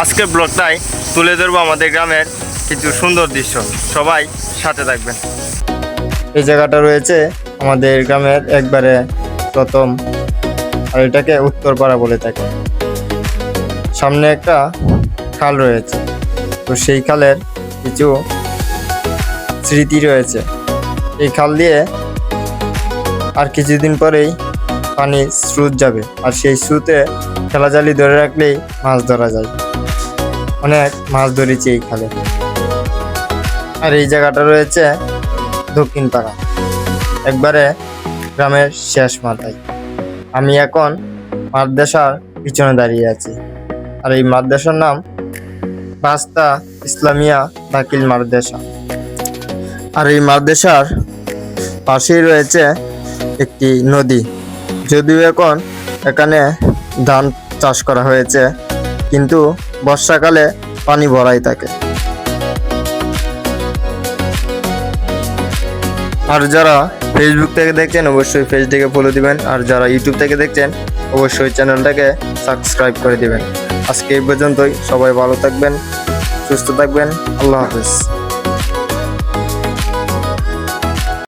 আজকের ব্লগটাই তুলে ধরবো আমাদের গ্রামের কিছু সুন্দর দৃশ্য। সবাই সাথে থাকবেন। এই জায়গাটা রয়েছে আমাদের গ্রামের একবারে প্রথম, আর এটাকে উত্তরপাড়া বলে থাকে। সামনে একটা খাল রয়েছে, তো সেই খালের কিছু স্মৃতি রয়েছে। এই খাল দিয়ে আর কিছুদিন পরেই পানি স্রোত যাবে, আর সেই স্রোতে খেলাজালি ধরে রাখলেই মাছ ধরা যায়। অনেক মাছ ধরেছি এই খালে। আর এই জায়গাটা রয়েছে দক্ষিণ পাড়া, একবারে গ্রামের শেষ মাথায়। আমি এখন মাদ্রাসার পিছনে দাঁড়িয়ে আছি, আর এই মাদ্রাসার নাম বাস্তা ইসলামিয়া দাখিল মাদ্রাসা। আর এই মাদ্রাসার পাশেই রয়েছে একটি নদী। যদিও এখন এখানে ধান চাষ করা হয়েছে, কিন্তু বর্ষাকালে পানি ভরাই থাকে। আর যারা ফেসবুক থেকে দেখছেন অবশ্যই পেজটিকে ফলো দিবেন, আর যারা ইউটিউব থেকে দেখছেন অবশ্যই চ্যানেলটাকে সাবস্ক্রাইব করে দিবেন। আজকে এই পর্যন্তই। সবাই ভালো থাকবেন, সুস্থ থাকবেন। আল্লাহ হাফেজ।